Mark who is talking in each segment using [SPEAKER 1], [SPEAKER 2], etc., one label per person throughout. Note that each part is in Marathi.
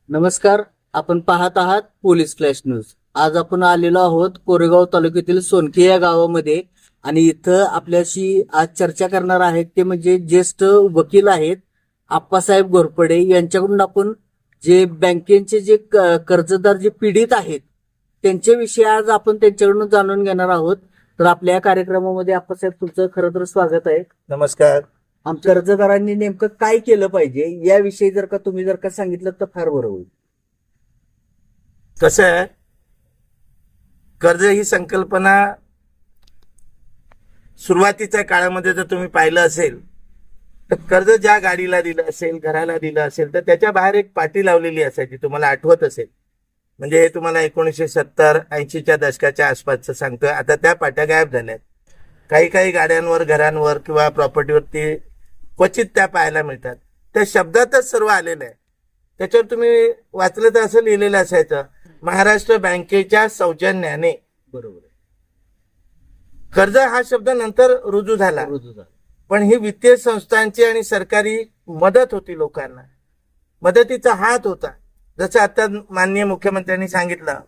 [SPEAKER 1] नमस्कार. आपण पाहत आहात पोलीस फ्लॅश न्यूज. आज आपण आलेलो आहोत कोरेगाव तालुक्यातील सोनकी या गावामध्ये आणि इथं आपल्याशी आज चर्चा करणार आहेत ते म्हणजे ज्येष्ठ वकील आहेत आप्पासाहेब घोरपडे यांच्याकडून आपण जे बँकेचे जे कर्जदार जे पीडित आहेत त्यांच्याविषयी आज आपण त्यांच्याकडून जाणून घेणार आहोत. तर आपल्या या कार्यक्रमामध्ये आप्पासाहेब तुमचं खरं तर स्वागत आहे.
[SPEAKER 2] नमस्कार.
[SPEAKER 1] आमच्या कर्जदारांनी नेमकं काय केलं पाहिजे याविषयी जर का सांगितलं तर फार बरं होईल.
[SPEAKER 2] कसं आहे, कर्ज ही संकल्पना सुरुवातीच्या काळामध्ये जर तुम्ही पाहिलं असेल तर कर्ज ज्या गाडीला दिलं असेल, घराला दिलं असेल, तर त्याच्या बाहेर एक पाटी लावलेली असायची. तुम्हाला आठवत असेल, म्हणजे हे तुम्हाला 1970-80च्या दशकाच्या आसपासचं सांगतोय. आता त्या पाट्या गायब झाल्यात. काही काही गाड्यांवर, घरांवर किंवा प्रॉपर्टीवरती क्वचित त्या पाहायला मिळतात. त्या शब्दातच सर्व आलेलं आहे. त्याच्यावर तुम्ही वाचलं तर असं लिहिलेलं असायचं, महाराष्ट्र बँकेच्या सौजन्याने.
[SPEAKER 1] बरोबर.
[SPEAKER 2] कर्ज हा शब्द नंतर रुजू झाला, पण ही वित्तीय संस्थांची आणि सरकारी मदत होती. लोकांना मदतीचा हात होता. जसं आता माननीय मुख्यमंत्र्यांनी सांगितलं,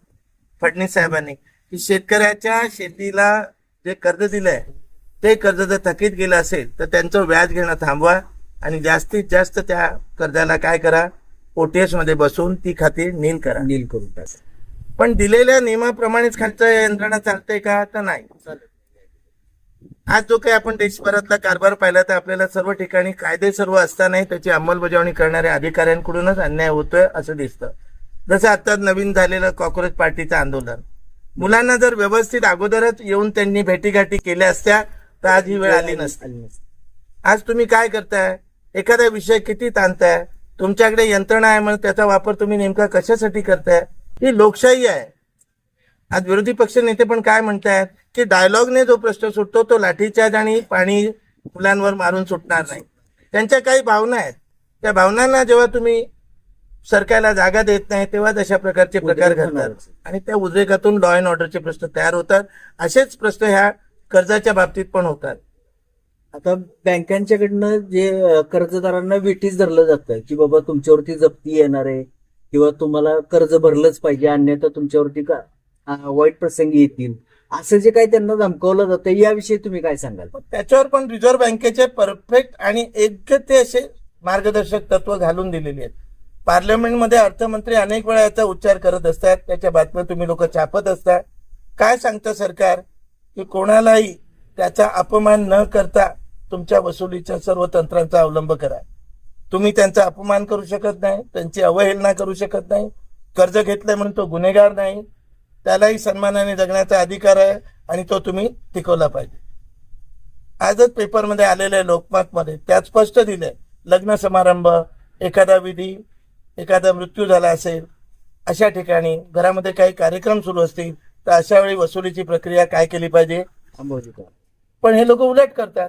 [SPEAKER 2] फडणवीस साहेबांनी, की शेतकऱ्याच्या शेतीला जे कर्ज दिलंय ते कर्ज जर थकीत गेलं असेल तर त्यांचं व्याज घेणं थांबवा आणि जास्तीत जास्त त्या कर्जाला काय करा, ओटीएस मध्ये बसून ती खाती नील करून टाका. पण दिलेल्या नियमाप्रमाणेच खालचं यंत्रणा चालतंय का? तर नाही. आज जो काही आपण देशभरातला कारभार पाहिला तर आपल्याला सर्व ठिकाणी कायदे सर्व असतानाही त्याची अंमलबजावणी करणाऱ्या अधिकाऱ्यांकडूनच अन्याय होतोय असं दिसतं. जसं आता नवीन झालेलं कॉक्रोच पार्टीचं आंदोलन, मुलांना जर व्यवस्थित अगोदरच येऊन त्यांनी भेटीगाठी केल्या असत्या तर आज ही वेळ आली नसती. आज तुम्ही काय करताय, एखादा विषय किती ताणताय, तुमच्याकडे यंत्रणा आहे म्हणून त्याचा वापर तुम्ही नेमका कशासाठी करताय? ही लोकशाही आहे. आज विरोधी पक्ष नेते पण काय म्हणतायत की डायलॉगने जो प्रश्न सुटतो तो लाठीचार्ज आणि पाणी मुलांवर मारून सुटणार नाही. त्यांच्या काही भावना आहेत, त्या भावनांना जेव्हा तुम्ही सरकारला जागा देत नाही तेव्हा अशा प्रकारचे प्रकार घडतात आणि त्या उद्रेकातून लॉ अँड ऑर्डरचे प्रश्न तयार होतात. असेच प्रश्न ह्या कर्जाच्या बाबतीत पण होतात.
[SPEAKER 1] आता बँकांच्याकडनं जे कर्जदारांना विटीस धरलं जातं की बाबा तुमच्यावरती जप्ती येणार आहे किंवा तुम्हाला कर्ज भरलंच पाहिजे, अन्यथा तुमच्यावरती का वाईट प्रसंगी येतील, असं जे काही त्यांना धमकावलं जातं याविषयी तुम्ही काय सांगाल?
[SPEAKER 2] त्याच्यावर पण रिझर्व्ह बँकेचे परफेक्ट आणि योग्य ते असे मार्गदर्शक तत्व घालून दिलेली आहेत. पार्लमेंटमध्ये अर्थमंत्री अनेक वेळा याचा उच्चार करत असतात, त्याच्या बातम्या तुम्ही लोक छापत असता. काय सांगतं सरकार की कोणालाही त्याचा अपमान न करता तुमच्या वसुलीच्या सर्व तंत्रांचा अवलंब करा. तुम्ही त्यांचा अपमान करू शकत नाही, त्यांची अवहेलना करू शकत नाही. कर्ज घेतलंय म्हणून तो गुन्हेगार नाही, त्यालाही सन्मानाने जगण्याचा अधिकार आहे आणि तो तुम्ही टिकवला पाहिजे. आजच पेपरमध्ये आलेल्या लोकमतमध्ये त्यात स्पष्ट दिलंय, लग्न समारंभ, एखादा विधी, एखादा मृत्यू झाला असेल, अशा ठिकाणी घरामध्ये काही कार्यक्रम सुरू असतील तर अशा वेळी वसुलीची प्रक्रिया काय केली पाहिजे, पण हे लोक उलट करतात.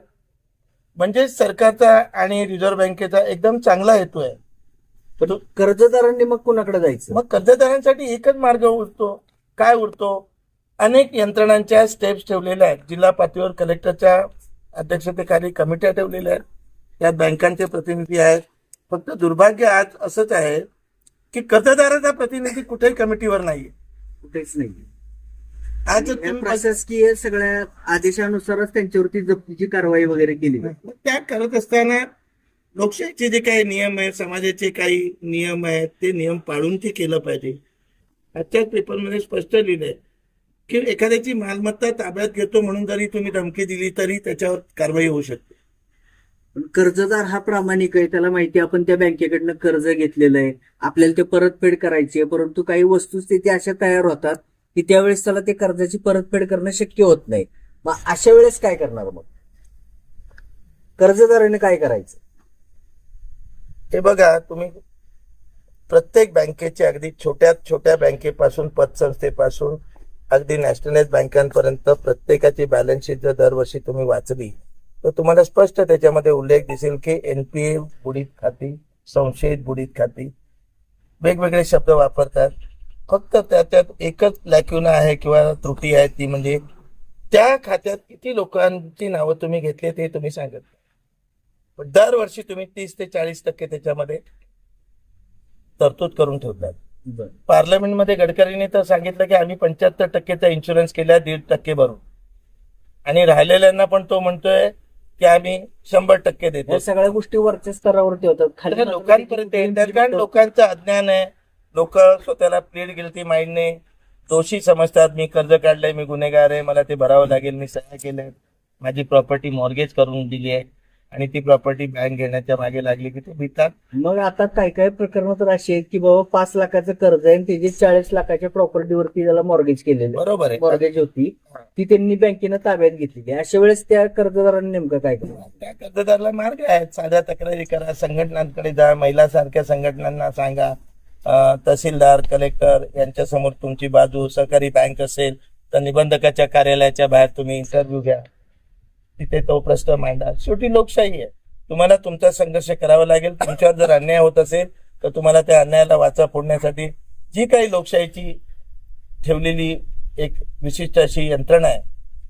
[SPEAKER 2] म्हणजे सरकारचा आणि रिझर्व्ह बँकेचा एकदम चांगला हेतू आहे.
[SPEAKER 1] पण कर्जदारांनी मग कुणाकडे जायचं?
[SPEAKER 2] मग कर्जदारांसाठी एकच मार्ग उरतो. काय उरतो? अनेक यंत्रणांच्या स्टेप्स ठेवलेल्या आहेत. जिल्हा पातळीवर कलेक्टरच्या अध्यक्षतेखाली कमिट्या ठेवलेल्या आहेत, त्यात बँकांचे प्रतिनिधी आहेत. फक्त दुर्भाग्य आज असंच आहे की कर्जदाराचा प्रतिनिधी कुठेही कमिटीवर नाहीये,
[SPEAKER 1] कुठेच नाही.
[SPEAKER 2] आज
[SPEAKER 1] प्रशासकीय सगळ्या आदेशानुसारच त्यांच्यावरती जप्तीची कारवाई वगैरे केली.
[SPEAKER 2] त्या करत असताना लोकशाहीचे जे काही नियम आहेत, समाजाचे काही नियम आहेत, ते नियम पाळून ते केलं पाहिजे. आजच्याच पेपरमध्ये स्पष्ट लिहिलंय की एखाद्याची मालमत्ता ताब्यात घेतो म्हणून जरी तुम्ही धमकी दिली तरी त्याच्यावर कारवाई होऊ शकते.
[SPEAKER 1] पण कर्जदार हा प्रामाणिक आहे, त्याला माहिती आपण त्या बँकेकडनं कर्ज घेतलेलं आहे, आपल्याला ते परतफेड करायची आहे, परंतु काही वस्तुस्थिती अशा तयार होतात की त्यावेळेस त्याला ते कर्जाची परतफेड करणं शक्य होत नाही. मग अशा वेळेस काय करणार? मग कर्जदाराने काय करायचं?
[SPEAKER 2] हे बघा, तुम्ही प्रत्येक बँकेचे अगदी छोट्यात छोट्या बँकेपासून पतसंस्थेपासून अगदी नॅशनलाइज बँकांपर्यंत प्रत्येकाची बॅलन्स शीट जर दरवर्षी तुम्ही वाचली तर तुम्हाला स्पष्ट त्याच्यामध्ये उल्लेख दिसेल की एनपीए बुडीत खाती, संशयित बुडीत खाती, वेगवेगळे शब्द वापरतात. फक्त त्याच्यात एकच लॅक्युना आहे किंवा त्रुटी आहे, ती म्हणजे त्या खात्यात किती लोकांची नावं तुम्ही घेतली ते तुम्ही सांगत. पण दरवर्षी तुम्ही 30 ते 40% त्याच्यामध्ये तरतूद करून ठेवतात.
[SPEAKER 1] बरं.
[SPEAKER 2] पार्लमेंटमध्ये गडकरींनी तर सांगितलं की आम्ही 75%चा इन्शुरन्स केला 1.5% भरून, आणि राहिलेल्यांना पण तो म्हणतोय की आम्ही 100% देतो.
[SPEAKER 1] या सगळ्या गोष्टी वरच्या स्तरावरती होतात, खाली
[SPEAKER 2] तर लोकांपर्यंत येतात कारण लोकांचं अज्ञान आहे. लोक स्वतःला प्लीड गिल्टी माइंडने दोषी समजतात. मी कर्ज काढलंय, मी गुन्हेगार आहे, मला ते भरावं लागेल, मी सह्या केलंय, माझी प्रॉपर्टी मॉर्गेज करून दिली आहे, आणि ती प्रॉपर्टी बँक घेण्याच्या मागे लागली की ते भितात.
[SPEAKER 1] मग आता काही प्रकरण तर अशी आहेत की बाबा 5 लाखाचं कर्ज आहे आणि त्याची 40 लाखाच्या प्रॉपर्टीवरती त्याला मॉर्गेज केलेलं
[SPEAKER 2] बरोबर आहे.
[SPEAKER 1] मॉर्गेज होती ती त्यांनी बँकेनं ताब्यात घेतलेली. अशा वेळेस त्या कर्जदारांनी नेमकं काय करावं?
[SPEAKER 2] त्या कर्जदाराला मार्ग आहेत. साध्या तक्रारी करा, संघटनांकडे जा, महिला सारख्या संघटनांना सांगा, तहसीलदार, कलेक्टर यांच्या समोर तुमची बाजू, सहकारी बँक असेल तर निबंधकाच्या कार्यालयाच्या बाहेर तुम्ही इंटरव्ह्यू घ्या, तिथे तो प्रश्न मांडा. शेवटी लोकशाही आहे, तुम्हाला तुमचा संघर्ष करावा लागेल. तुमच्यावर जर अन्याय होत असेल तर तुम्हाला त्या अन्यायाला वाचा फोडण्यासाठी जी काही लोकशाहीची ठेवलेली एक विशिष्ट अशी यंत्रणा आहे,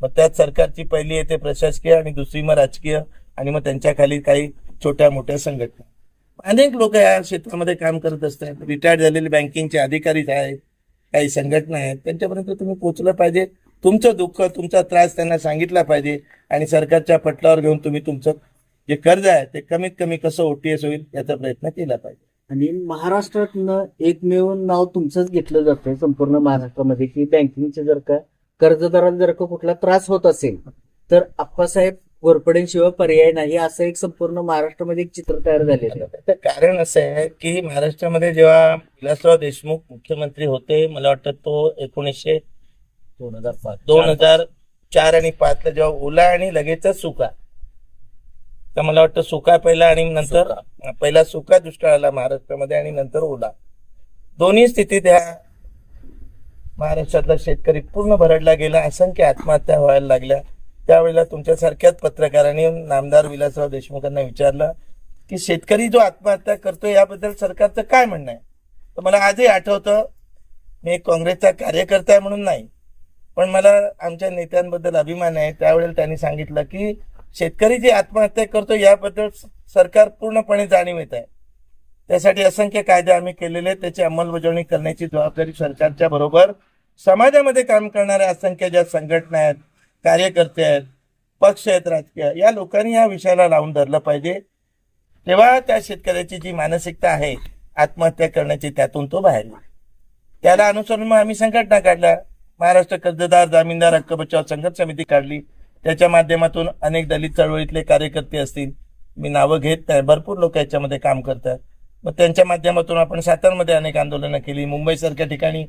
[SPEAKER 2] मग त्यात सरकारची पहिली येते प्रशासकीय आणि दुसरी मग राजकीय, आणि मग त्यांच्या खाली काही छोट्या मोठ्या संघटना. अनेक लोक या क्षेत्रामध्ये काम करत असतात. रिटायर्ड झालेले बँकिंगचे अधिकारी आहेत, काही संघटना आहेत, त्यांच्यापर्यंत तुम्ही पोहोचलं पाहिजे. तुमचं दुःख, तुमचा त्रास त्यांना सांगितला पाहिजे, आणि सरकारच्या पटलावर घेऊन तुम्ही तुमचं जे कर्ज आहे ते कमीत कमी कसं OTS होईल याचा प्रयत्न केला पाहिजे.
[SPEAKER 1] आणि महाराष्ट्रातनं एकमेव नाव तुमचंच घेतलं जातं संपूर्ण महाराष्ट्रामध्ये की बँकिंगचे जर का कर्जदाराला जर का कुठला त्रास होत असेल तर आप्पासाहेब घोरपडेंशिवाय पर्याय नाही, असं एक संपूर्ण महाराष्ट्रामध्ये एक चित्र तयार झालेलं आहे.
[SPEAKER 2] तर कारण असं आहे की महाराष्ट्रामध्ये जेव्हा विलासराव देशमुख मुख्यमंत्री होते, मला वाटतं तो 2004 आणि 5 जेव्हा ओला आणि लगेचच सुका, तर मला वाटतं सुका पहिला आणि नंतर पहिला सुका दुष्काळ आला महाराष्ट्रामध्ये आणि नंतर ओला. दोन्ही स्थितीत ह्या महाराष्ट्रातला शेतकरी पूर्ण भरडला गेला, असंख्य आत्महत्या व्हायला लागल्या. त्यावेळेला तुमच्यासारख्याच पत्रकारांनी नामदार विलासराव देशमुखांना विचारलं की शेतकरी जो आत्महत्या करतो याबद्दल सरकारचं काय म्हणणं आहे. तर मला आजही आठवतं, मी एक काँग्रेसचा कार्यकर्ता आहे म्हणून नाही, पण मला आमच्या नेत्यांबद्दल अभिमान आहे. त्यावेळेला त्यांनी सांगितलं की शेतकरी जी आत्महत्या करतो याबद्दल सरकार पूर्णपणे जाणीव येत आहे. त्यासाठी असंख्य कायदे आम्ही केलेले, त्याची अंमलबजावणी करण्याची जबाबदारी सरकारच्या बरोबर समाजामध्ये काम करणाऱ्या असंख्य ज्या संघटना आहेत, कार्यकर्ते आहेत, पक्ष आहेत राजकीय, या लोकांनी या विषयाला लावून धरलं पाहिजे. तेव्हा त्या शेतकऱ्याची जी मानसिकता आहे आत्महत्या करण्याची, त्यातून तो बाहेर येईल. त्याला अनुसरून मग आम्ही संघटना काढल्या. महाराष्ट्र कर्जदार जामीनदार हक्क बचाव संघर्ष समिती काढली. त्याच्या माध्यमातून अनेक दलित चळवळीतले कार्यकर्ते असतील, मी नावं घेत नाही, भरपूर लोक याच्यामध्ये काम करतात. मग त्यांच्या माध्यमातून आपण सातारमध्ये अनेक आंदोलनं केली. मुंबईसारख्या ठिकाणी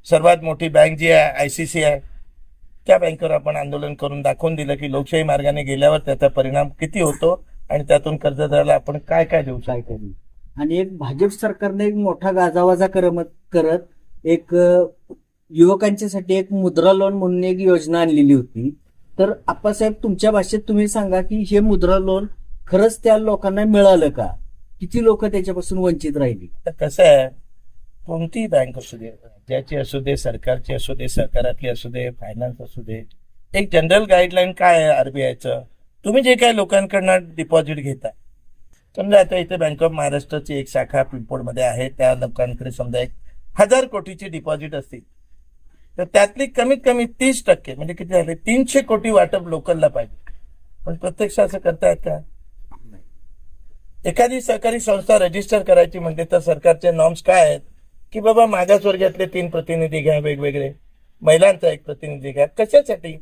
[SPEAKER 2] सर्वात मोठी बँक जी आहे ICC आहे, त्या बँकेवर आपण आंदोलन करून दाखवून दिलं की लोकशाही मार्गाने गेल्यावर त्याचा परिणाम किती होतो आणि त्यातून कर्जदाराला आपण काय काय देऊ शकतो.
[SPEAKER 1] आणि एक भाजप सरकारने एक मोठा गाजावाजा करत एक युवकांच्यासाठी एक मुद्रा लोन म्हणून एक योजना आणलेली होती. तर आप्पासाहेब, तुमच्या भाषेत तुम्ही सांगा की हे मुद्रा लोन खरंच त्या लोकांना मिळालं का? किती लोक त्याच्यापासून वंचित राहिली?
[SPEAKER 2] तर कसं आहे, कोणतीही बँक असू दे, राज्याची असू दे, सरकारची असू दे, सहकारातली असू दे, फायनान्स असू दे, एक जनरल गाईडलाईन काय आहे RBIचं, तुम्ही जे काही लोकांकडनं डिपॉझिट घेता, समजा आता इथे बँक ऑफ महाराष्ट्राची एक शाखा पिंपळमध्ये आहे, त्या लोकांकडे समजा 1000 कोटीची डिपॉझिट असतील, तर त्यातली कमीत कमी 30% म्हणजे किती झाले, 300 कोटी वाटप लोकलला पाहिजे. पण प्रत्यक्ष असं करतायत का? एखादी सहकारी संस्था रजिस्टर करायची म्हणते तर सरकारचे नॉर्म्स काय आहेत की बाबा मागासवर्गातले 3 प्रतिनिधी घ्या वेगवेगळे, महिलांचा 1 प्रतिनिधी घ्या. कशासाठी?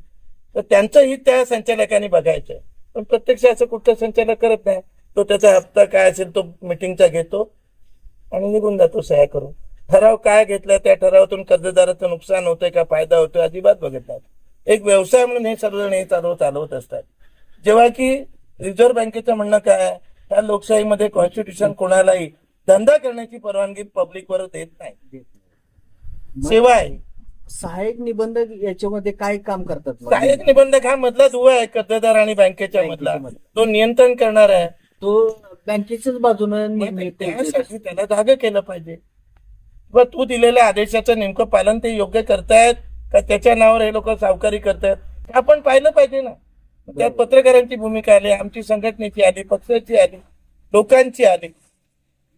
[SPEAKER 2] तर त्यांचं हित त्या संचालकांनी बघायचं. पण प्रत्यक्ष असं कुठलं संचालक करत नाही. तो त्याचा हप्ता काय असेल तो मिटिंगचा घेतो आणि निघून जातो सह्या करून. ठराव काय घेतला, त्या ठरावातून कर्जदाराचं नुकसान होतंय का फायदा होतोय अजिबात बघत नाही. एक व्यवसाय म्हणून हे सर्वजण हे चालवत असतात. जेव्हा की रिझर्व्ह बँकेचं म्हणणं काय आहे, त्या लोकशाहीमध्ये कॉन्स्टिट्यूशन कोणालाही धंदा करण्याची परवानगी पब्लिकवर देत नाही. सेवा आहे.
[SPEAKER 1] सहाय्यक निबंधक याच्यामध्ये काय काम करतात?
[SPEAKER 2] सहाय्यक निबंधक हा मधला दुवा आहे कर्जदार आणि बँकेच्या मधला. तो नियंत्रण करणार आहे.
[SPEAKER 1] तो बँकेच्याच बाजूने
[SPEAKER 2] त्यासाठी त्याला जागे केलं पाहिजे. व तू दिलेल्या आदेशाचं नेमकं पालन ते योग्य करतायत का त्याच्या नावावर हे लोक सावकारी करतायत आपण पाहिलं पाहिजे ना. त्यात पत्रकारांची भूमिका आली, आमची संघटनेची आली, पक्षाची आली, लोकांची आली.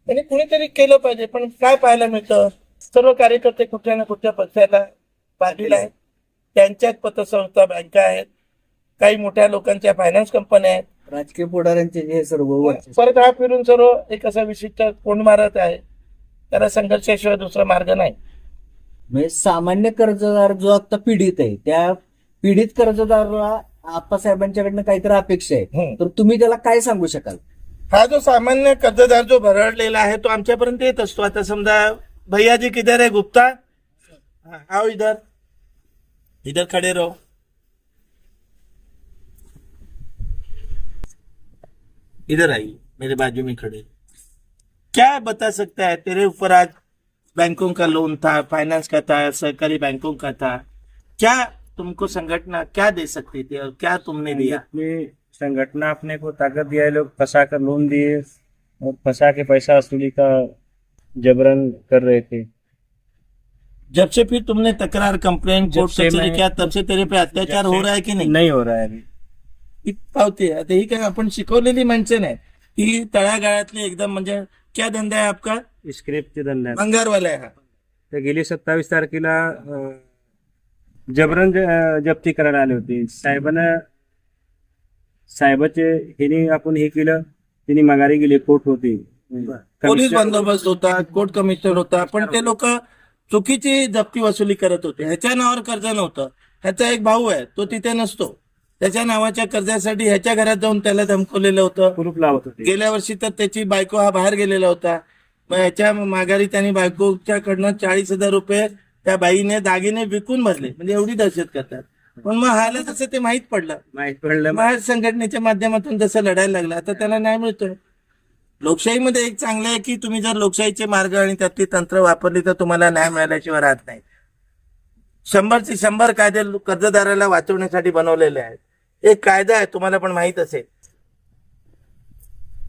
[SPEAKER 2] आणि कुणीतरी केलं पाहिजे. पण काय पाहायला मिळतं, सर्व कार्यकर्ते कुठल्या ना कुठल्या पक्षाला पाहिलेला आहेत. त्यांच्यात पतसंस्था, बँका आहेत, काही मोठ्या लोकांच्या फायनान्स कंपन्या आहेत.
[SPEAKER 1] राजकीय पुढाऱ्यांचे हे सर्व वर्चस्व.
[SPEAKER 2] परत हा फिरून सर्व एक असा विशिष्ट कोण मारत आहे, त्याला संघर्षाशिवाय दुसरा मार्ग नाही.
[SPEAKER 1] म्हणजे सामान्य कर्जदार जो आता पीडित आहे, त्या पीडित कर्जदाराला आप्पासाहेबांच्याकडनं काहीतरी अपेक्षा आहे, तर तुम्ही त्याला काय सांगू शकाल?
[SPEAKER 2] हा जो सामान्य कर्जदार जो भरडलेला आहे तो आमच्यापर्यंत येत असतो. आता समजा भैयाजी किधर है, गुप्ता, आओ इधर, इधर खड़े रहो. इधर आइए, मेरे बाजू में खड़े. क्या बता सकता है, तेरे ऊपर आज बैंकों का लोन था, फाइनेंस का था, सरकारी बैंकों का था, क्या तुमको संगठन क्या दे सकती थी और क्या तुमने दिया?
[SPEAKER 3] अपनी संगठन अपने को ताकत दिया है, लोग फंसा कर लोन दिए और फंसा के पैसा वसूली का जबरन कर रहे थे.
[SPEAKER 2] जब से फिर तुमने तकरार, कंप्लेंट
[SPEAKER 3] जब
[SPEAKER 2] कोर्ट
[SPEAKER 3] से
[SPEAKER 2] कचेरी
[SPEAKER 3] मैं-
[SPEAKER 2] किया, तब से तेरे पे अत्याचार हो रहा है की नाही?
[SPEAKER 3] नहीं हो रहा है अभी.
[SPEAKER 2] ही पावती आहे. आता ही काय आपण शिकवलेली माणसं नाही, ही तळागाळातली एकदम. म्हणजे क्या धंदा आहे आपका?
[SPEAKER 3] स्क्रेपचे धंदा आहे.
[SPEAKER 2] भंगारवाला आहे हा.
[SPEAKER 3] तर गेली 27 तारखेला जबरन जप्ती करायला आली होती. साहेबाचे हिने आपण हे केलं, तिने माघारी गेली, कोर्ट होती,
[SPEAKER 2] पोलीस बंदोबस्त होता, कोर्ट कमिशनर होता, पण ते लोक चुकीची जप्ती वसुली करत होते. ह्याच्या नावावर कर्ज नव्हतं. ह्याचा एक भाऊ आहे, तो तिथे नसतो. त्याच्या नावाच्या कर्जासाठी ह्याच्या घरात जाऊन त्याला धमकवलेलं होतं.
[SPEAKER 3] कुलूप लावत होते.
[SPEAKER 2] गेल्या वर्षी तर त्याची बायको हा बाहेर गेलेला होता. मग ह्याच्या माघारी त्यांनी बायकोच्याकडनं 40,000 रुपये त्या बाईने दागिने विकून भरले. म्हणजे एवढी दहशत करतात. पण मग हाला तसं ते माहीत पडलं,
[SPEAKER 3] माहित पडलं.
[SPEAKER 2] महाराज संघटनेच्या माध्यमातून जसं लढायला लागला, आता त्याला न्याय मिळतोय. लोकशाहीमध्ये एक चांगलं आहे की तुम्ही जर लोकशाहीचे मार्ग आणि त्यातली तंत्र वापरली तर तुम्हाला न्याय मिळाल्याशिवाय राहत नाही. 100चे 100 कायदे कर्जदाराला वाचवण्यासाठी बनवलेले आहेत. एक कायदा आहे, तुम्हाला पण माहित असेल,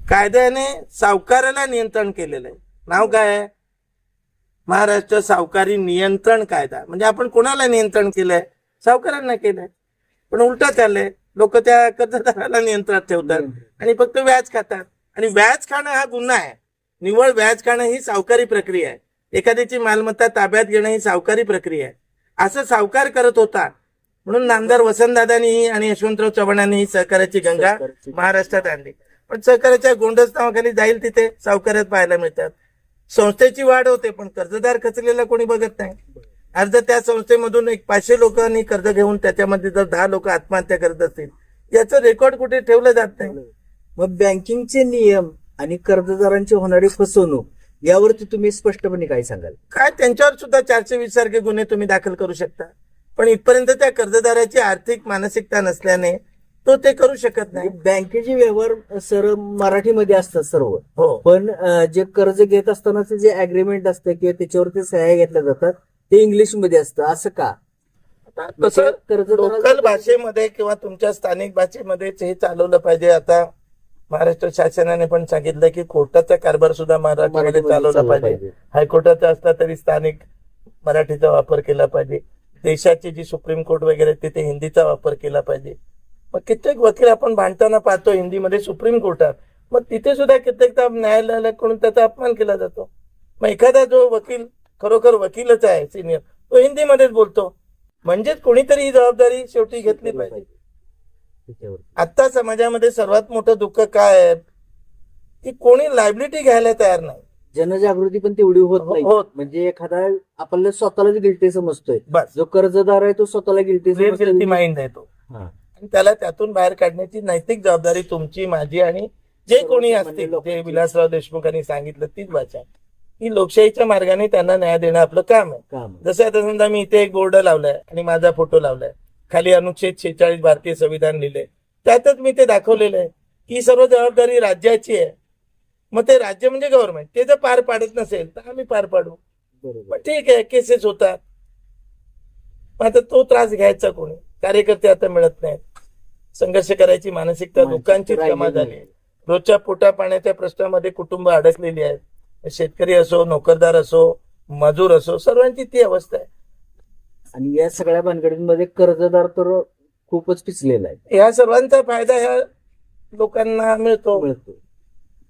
[SPEAKER 2] कायद्याने सावकाराला नियंत्रण केलेलं आहे. नाव काय आहे? महाराष्ट्र सावकारी नियंत्रण कायदा. म्हणजे आपण कोणाला नियंत्रण केलंय? सावकारांना केलंय. पण उलट चाललंय, लोक त्या कर्जदाराला नियंत्रणात ठेवतात आणि फक्त व्याज खातात. आणि व्याज खाणं हा गुन्हा आहे. निव्वळ व्याज खाणं ही सावकारी प्रक्रिया आहे. एखाद्याची मालमत्ता ताब्यात घेणं ही सावकारी प्रक्रिया आहे. असं सावकार करत होता. म्हणून नामदार वसंतदादांनी आणि यशवंतराव चव्हाणांनी ही सहकार्याची गंगा महाराष्ट्रात आणली. पण सहकार्याच्या गोंडस नावाखाली जाईल तिथे सावकारात पाहायला मिळतात. संस्थेची वाढ होते, पण कर्जदार खचलेला कोणी बघत नाही. आज जर त्या संस्थेमधून 500 लोकांनी कर्ज घेऊन त्याच्यामध्ये जर 10 लोक आत्महत्या करत असतील, याचं रेकॉर्ड कुठे ठेवलं जात नाही.
[SPEAKER 1] मग बँकिंगचे नियम आणि कर्जदारांची होणारी फसवणूक यावरती तुम्ही स्पष्टपणे काय सांगाल?
[SPEAKER 2] काय त्यांच्यावर सुद्धा 420 सारखे गुन्हे तुम्ही दाखल करू शकता. पण इथपर्यंत त्या कर्जदाराची आर्थिक मानसिकता नसल्याने तो ते करू शकत नाही.
[SPEAKER 1] बँकेचे व्यवहार सर मराठीमध्ये असतात सर्व,
[SPEAKER 2] हो,
[SPEAKER 1] पण जे कर्ज घेत असतानाचे जे अग्रीमेंट असतं किंवा त्याच्यावरती सह्या घेतल्या जातात ते इंग्लिशमध्ये असतं. असं का?
[SPEAKER 2] तसं
[SPEAKER 1] कर्जदाराला-
[SPEAKER 2] लोकल भाषेमध्ये किंवा तुमच्या स्थानिक भाषेमध्येच हे चालवलं पाहिजे. आता महाराष्ट्र शासनाने पण सांगितलं की कोर्टाचा कारभार सुद्धा मराठीमध्ये चालवला पाहिजे. हायकोर्टाचा असला तरी स्थानिक मराठीचा वापर केला पाहिजे. देशाची जी सुप्रीम कोर्ट वगैरे तिथे हिंदीचा वापर केला पाहिजे. मग कित्येक वकील आपण भांडताना पाहतो हिंदीमध्ये सुप्रीम कोर्टात, मग तिथे सुद्धा कित्येकदा न्यायालयाकडून त्याचा अपमान केला जातो. मग एखादा जो वकील खरोखर वकीलच आहे सिनियर, तो हिंदीमध्येच बोलतो. म्हणजेच कोणीतरी ही जबाबदारी शेवटी घेतली पाहिजे. आता समाजामध्ये सर्वात मोठं दुःख काय आहे की कोणी लायबिलिटी घ्यायला तयार नाही.
[SPEAKER 1] जनजागृती पण तेवढी होत नाही.
[SPEAKER 2] होत.
[SPEAKER 1] म्हणजे एखादा आपल्याला स्वतःलाच गिल्टी समजतोय.
[SPEAKER 2] बस
[SPEAKER 1] जो कर्जदार आहे तो स्वतःला गिल्टी
[SPEAKER 2] गिल्टी माइंड आहे तो. आणि त्याला त्यातून बाहेर काढण्याची नैतिक जबाबदारी तुमची, माझी आणि जे कोणी असतील, जे विलासराव देशमुखांनी सांगितलं तीच भाषा. ही लोकशाहीच्या मार्गाने त्यांना न्याय देणं आपलं काम आहे. जसं आता समजा मी इथे एक बोर्ड लावलाय आणि माझा फोटो लावलाय, खाली अनुच्छेद 46 भारतीय संविधान लिहिले, त्यातच मी ते दाखवलेलं आहे की सर्व जबाबदारी राज्याची आहे. मग ते राज्य म्हणजे गव्हर्नमेंट, ते जर पार पाडत नसेल तर आम्ही पार पाडू. पण ठीक आहे, केसेस होतात. आता तो त्रास घ्यायचा कोणी? कार्यकर्ते आता मिळत नाहीत. संघर्ष करायची मानसिकता लोकांची जमा झाली. रोजच्या पोटा पाण्याच्या प्रश्नामध्ये कुटुंब अडकलेली आहेत. शेतकरी असो, नोकरदार असो, मजूर असो, सर्वांची ती अवस्था आहे.
[SPEAKER 1] आणि या सगळ्या भानगडींमध्ये कर्जदार तर खूपच पिचलेला आहे.
[SPEAKER 2] या सर्वांचा फायदा ह्या लोकांना मिळतो.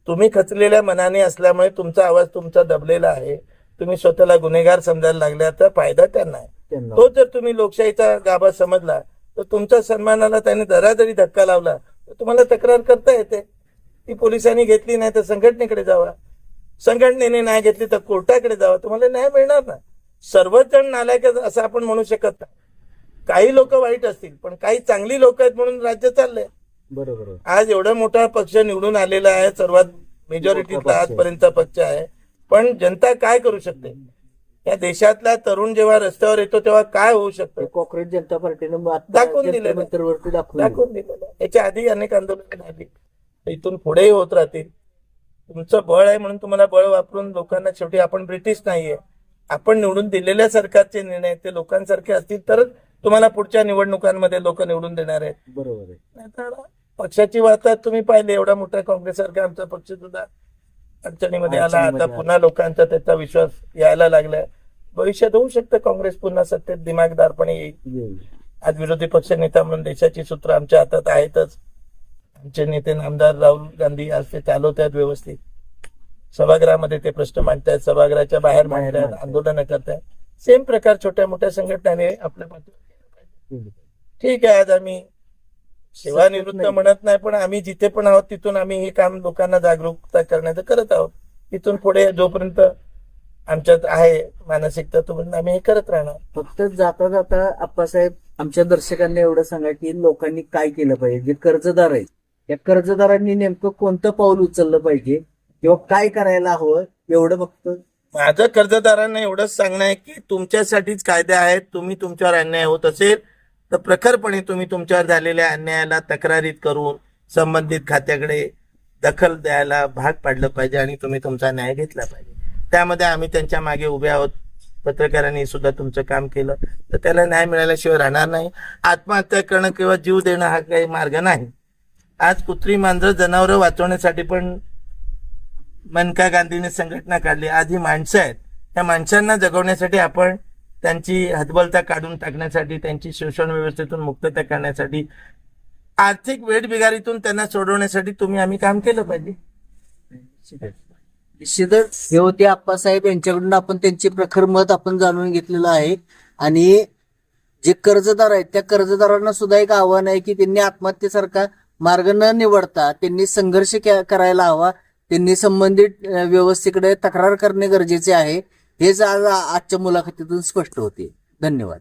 [SPEAKER 2] तुम्ही खचलेल्या मनाने असल्यामुळे तुमचा आवाज तुमचा दबलेला आहे, तुम्ही स्वतःला गुन्हेगार समजायला लागल्या, तर फायदा त्यांना आहे.
[SPEAKER 1] त्यांना
[SPEAKER 2] तो जर तुम्ही लोकशाहीचा गाभा समजला तर तुमच्या सन्मानाला त्याने जरी धक्का लावला तर तुम्हाला तक्रार करता येते. ती पोलिसांनी घेतली नाही तर संघटनेकडे जावा, संघटनेने नाही घेतली तर कोर्टाकडे जावा, तुम्हाला न्याय मिळणार ना. सर्वच जण नालायक आहेत असं आपण म्हणू शकत नाही. काही लोक वाईट असतील पण काही चांगली लोक आहेत म्हणून राज्य चाललंय.
[SPEAKER 1] बरोबर आहे.
[SPEAKER 2] आज एवढा मोठा पक्ष निवडून आलेला आहे, सर्वात मेजॉरिटीतला
[SPEAKER 1] मोठा पक्ष आहे.
[SPEAKER 2] आजपर्यंतचा पक्ष आहे. पण जनता काय करू शकते? या देशातला तरुण जेव्हा रस्त्यावर येतो तेव्हा काय होऊ शकतं
[SPEAKER 1] कॉंग्रेस जनता पार्टीनं आता
[SPEAKER 2] दाखवून दिलेलं आहे.
[SPEAKER 1] जंतर-मंतरवरती दाखवून
[SPEAKER 2] दाखवून दिलेलं आहे. याच्या आधी अनेक आंदोलनं झाली, इथून पुढेही होत राहतील. तुमचं बळ आहे म्हणून तुम्हाला बळ वापरून लोकांना, शेवटी आपण ब्रिटिश नाहीये, आपण निवडून दिलेल्या सरकारचे निर्णय ते लोकांसारखे असतील तरच तुम्हाला पुढच्या निवडणुकांमध्ये लोक निवडून देणार आहेत.
[SPEAKER 1] बरोबर आहे.
[SPEAKER 2] नाहीतर पक्षाची वार्ता तुम्ही पाहिले, एवढा मोठा काँग्रेससारखा आमचा पक्ष सुद्धा अडचणीमध्ये आला. आता पुन्हा लोकांचा त्याचा विश्वास यायला लागलाय. भविष्यात होऊ शकतं काँग्रेस पुन्हा सत्तेत दिमागदारपणे येईल. आज विरोधी पक्ष नेता म्हणून देशाची सूत्र आमच्या हातात आहेतच. आमचे नेते नामदार राहुल गांधी आज ते चालवत आहेत व्यवस्थित. सभागृहामध्ये ते प्रश्न मांडतायत, सभागृहाच्या बाहेर मांडतायत, आंदोलनं करतायत. सेम प्रकार छोट्या मोठ्या संघटनांनी आपल्या पाठीवर. ठीक आहे, आज आम्ही सेवानिवृत्त म्हणत नाही, पण आम्ही जिथे पण आहोत तिथून आम्ही हे काम लोकांना जागरूकता करण्याचं करत आहोत. इथून पुढे जोपर्यंत आमच्यात आहे मानसिकता तोपर्यंत आम्ही हे करत राहणार.
[SPEAKER 1] फक्त जाता जाता आप्पासाहेब आमच्या दर्शकांना एवढं सांगा की लोकांनी काय केलं पाहिजे, जे कर्जदार आहेत या कर्जदारांनी नेमकं कोणतं पाऊल उचललं पाहिजे किंवा काय करायला हवं, एवढं फक्त.
[SPEAKER 2] माझं कर्जदारांना एवढंच सांगणं आहे की तुमच्यासाठीच कायदे आहेत. तुम्ही तुमच्यावर अन्याय होत असेल तर प्रखरपणे तुम्ही तुमच्यावर झालेल्या अन्यायाला तक्रारीत करून संबंधित खात्याकडे दखल द्यायला भाग पाडलं पाहिजे आणि तुम्ही तुमचा न्याय घेतला पाहिजे. त्यामध्ये आम्ही त्यांच्या मागे उभे आहोत. पत्रकारांनी सुद्धा तुमचं काम केलं तर त्याला न्याय मिळाल्याशिवाय राहणार नाही. आत्महत्या करणं किंवा जीव देणं हा काही मार्ग नाही. आज कुत्री मांजरं जनावरं वाचवण्यासाठी पण मनका गांधीने संघटना काढली. आज ही माणसं आहेत, त्या माणसांना जगवण्यासाठी आपण त्यांची हतबलता काढून टाकण्यासाठी, त्यांची शोषण व्यवस्थेतून मुक्तता करण्यासाठी, आर्थिक वेठबिगारीतून त्यांना सोडवण्यासाठी आम्ही काम केलं पाहिजे.
[SPEAKER 1] निश्चितच हे होते आप्पासाहेब, यांच्याकडून आपण त्यांचे प्रखर मत आपण जाणून घेतलेलं आहे. आणि जे कर्जदार आहेत त्या कर्जदारांना सुद्धा एक आव्हान आहे की त्यांनी आत्महत्येसारखा मार्ग न निवडता त्यांनी संघर्ष करायला हवा. त्यांनी संबंधित व्यवस्थेकडे तक्रार करणे गरजेचे आहे. हेच आज आजच्या मुलाखतीतून स्पष्ट होते. धन्यवाद.